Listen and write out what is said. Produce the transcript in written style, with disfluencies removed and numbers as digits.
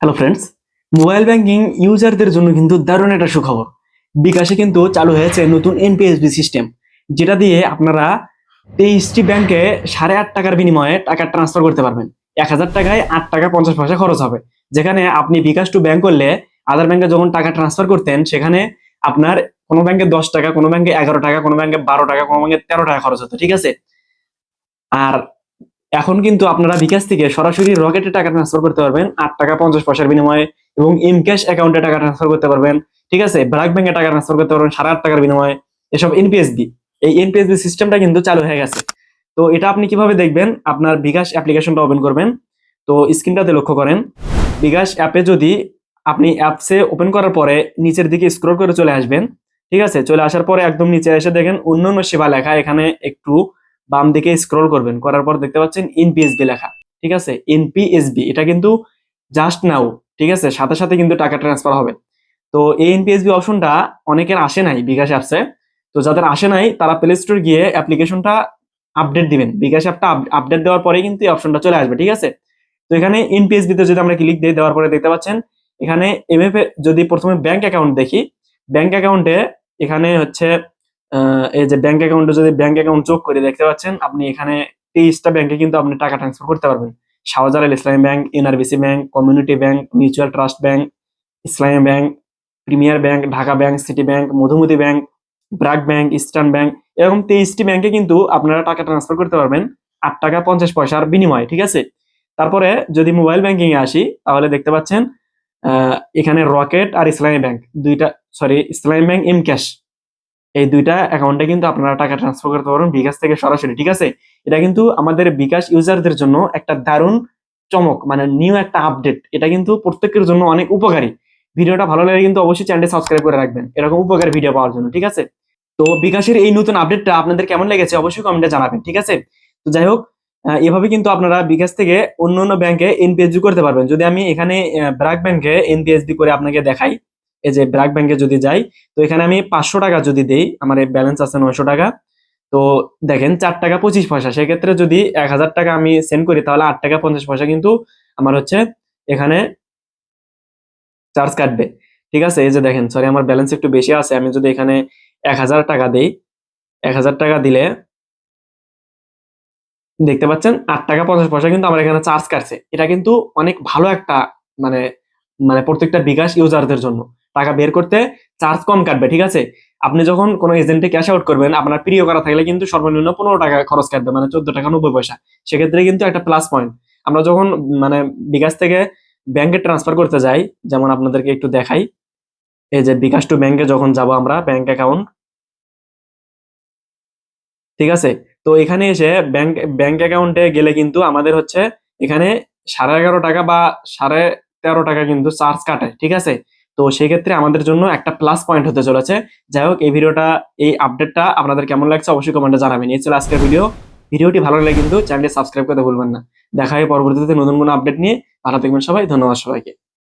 Hello friends, mobile banking ইউজারদের জন্য কিন্তু দারুণ একটা সুখবর। বিকাশে কিন্তু চালু হয়েছে নতুন এনপিএসবি সিস্টেম, যেটা দিয়ে আপনারা 23টি ব্যাংকে 8.5 টাকার বিনিময়ে টাকা ট্রান্সফার করতে পারবেন। 1000 টাকায় 8 টাকা 50 পয়সা খরচ হবে। যেখানে আপনি বিকাশ টু ব্যাংক করলে আদার ব্যাংকে যখন টাকা ট্রান্সফার করতেন, সেখানে আপনার কোনো ব্যাংকে 10 টাকা, কোনো ব্যাংকে 11 টাকা, কোনো ব্যাংকে 12 টাকা, কোনো ব্যাংকে 13 টাকা খরচ হতো, ঠিক আছে? আর এখন কিন্তু আপনারা বিকাশ থেকে সরাসরি রকেটে টাকা ট্রান্সফার করতে পারবেন 8 টাকা 50 পয়সার বিনিময়ে, এবং এম ক্যাশ অ্যাকাউন্টে টাকা ট্রান্সফার করতে পারবেন, ঠিক আছে? ব্র্যাক ব্যাংকে টাকা ট্রান্সফার করতে পারবেন 8.5 টাকার বিনিময়ে। এসব এনপিএসবি, এই এনপিএসবি সিস্টেমটা কিন্তু চালু হয়ে গেছে। তো এটা আপনি কিভাবে দেখবেন? আপনার বিকাশ অ্যাপ্লিকেশনটা ওপেন করবেন। তো স্ক্রিনটাতে লক্ষ্য করেন, বিকাশ অ্যাপে যদি আপনি অ্যাপসে ওপেন করার পরে নিচের দিকে স্ক্রল করে চলে আসবেন, ঠিক আছে? চলে আসার পরে একদম নিচে এসে দেখেন অন্যান্য সেবা লেখা, এখানে একটু বাম দিকে স্ক্রল করবেন, করার পর দেখতে পাচ্ছেন এনপিএসবি লেখা, ঠিক আছে? এনপিএসবি এটা কিন্তু জাস্ট নাও, ঠিক আছে? সাথে সাথে কিন্তু টাকা ট্রান্সফার হবে। তো এই এনপিএসবি অপশনটা অনেকের আসে নাই বিকাশ অ্যাপসে। তো যাদের আসে নাই তারা প্লে স্টোর গিয়ে অ্যাপ্লিকেশনটা আপডেট দিবেন। বিকাশ অ্যাপটা আপডেট দেওয়ার পরে কিন্তু এই অপশনটা চলে আসবে, ঠিক আছে? তো এখানে এনপিএসবি তে যদি আমরা ক্লিক দিই, দেওয়ার পরে দেখতে পাচ্ছেন এখানে এমএফ এ যদি প্রথমে ব্যাংক অ্যাকাউন্ট দেখি, ব্যাংক অ্যাকাউন্টে এখানে হচ্ছে এই যে ব্যাংক অ্যাকাউন্টে যদি ব্যাংক অ্যাকাউন্ট যোগ করে দেখতে পাচ্ছেন আপনি এখানে 23টা ব্যাংকে কিন্তু আপনি টাকা ট্রান্সফার করতে পারবেন। Shahjalal Islami bank, NRBC bank, community bank, mutual trust bank, Islami bank, premier bank, Dhaka bank, city bank, Madhumoti bank, BRAC bank, eastern bank, এরকম 23টি ব্যাংকে কিন্তু আপনারা টাকা ট্রান্সফার করতে পারবেন 8 টাকা 50 পয়সার বিনিময়ে, ঠিক আছে? তারপরে যদি মোবাইল ব্যাংকিং এ আসি, তাহলে দেখতে পাচ্ছেন এখানে রকেট আর ইসলামী ব্যাংক দুইটা, সরি ইসলামী ব্যাংক এম ক্যাশ, এই দুইটা অ্যাকাউন্টে কিন্তু আপনারা টাকা ট্রান্সফার করতে পারবেন বিকাশ থেকে সরাসরি, ঠিক আছে? এটা কিন্তু আমাদের বিকাশ ইউজারদের জন্য একটা দারুণ চমক, মানে নিউ একটা আপডেট। এটা কিন্তু প্রত্যেকের জন্য অনেক উপকারী। ভিডিওটা ভালো লাগে কিন্তু অবশ্যই চ্যানেলটি সাবস্ক্রাইব করে রাখবেন এরকম উপকারী ভিডিও পাওয়ার জন্য, ঠিক আছে? তো বিকাশের এই নতুন আপডেটটা আপনাদের কেমন লেগেছে অবশ্যই কমেন্টে জানাবেন, ঠিক আছে? তো যাই হোক, এভাবে কিন্তু আপনারা বিকাশ থেকে অন্য অন্য ব্যাংকে এনপিএসবি করতে পারবেন। যদি আমি এখানে ব্র্যাক ব্যাংকে এনপিএসবি করে আপনাকে দেখাই, এই যে ব্র্যাক ব্যাংকে যদি যাই, তো এখানে আমি 500 টাকা যদি দেই, আমার ব্যালেন্স আছে 900 টাকা। তো দেখেন 4 টাকা 25 পয়সা, সেক্ষেত্রে যদি 1000 টাকা আমি সেন্ড করি তাহলে 8 টাকা 50 পয়সা কিন্তু আমার হচ্ছে এখানে চার্জ কাটবে, ঠিক আছে? এই যে দেখেন, সরি আমার ব্যালেন্স একটু বেশি আছে, আমি যদি এখানে 1000 টাকা দেই, 1000 টাকা দিলে দেখতে পাচ্ছেন 8 টাকা 50 পয়সা কিন্তু আমার এখানে চার্জ কাটছে। এটা কিন্তু অনেক ভালো একটা, মানে মানে প্রত্যেকটা বিকাশ ইউজারদের জন্য টাকা বের করতে চার্জ কম কাটবে, ঠিক আছে? আপনি যখন কোনো এজেন্টে ক্যাশ আউট করবেন, আপনার প্রিয় করা থাকলে কিন্তু সর্বনিম্ন 15 টাকা খরচ কাটবে, মানে 14 টাকা 90 পয়সা। সেক্ষেত্রে কিন্তু একটা প্লাস পয়েন্ট। আমরা যখন মানে বিকাশ থেকে ব্যাংকে ট্রান্সফার করতে যাই, যেমন আপনাদেরকে একটু দেখাই, এই যে বিকাশ টু ব্যাংকে যখন যাব আমরা, ব্যাংক অ্যাকাউন্ট, ঠিক আছে? তো এখানে এসে ব্যাংক ব্যাংক অ্যাকাউন্টে গেলে কিন্তু আমাদের হচ্ছে এখানে 11.5 টাকা বা 13.5 টাকা কিন্তু চার্জ কাটে, ঠিক আছে? তো সেক্ষেত্রে আমাদের জন্য একটা প্লাস পয়েন্ট হতে চলেছে। যাই হোক, এই ভিডিওটা, এই আপডেটটা আপনাদের কেমন লাগছে অবশ্যই কমেন্টে জানাবেন। এই ছিল আজকের ভিডিও। ভিডিওটি ভালো লাগলে কিন্তু চ্যানেলটি সাবস্ক্রাইব করতে ভুলবেন না। দেখা হয় পরবর্তীতে নতুন কোনো আপডেট নিয়ে। ভালো থাকবেন সবাই, ধন্যবাদ সবাইকে।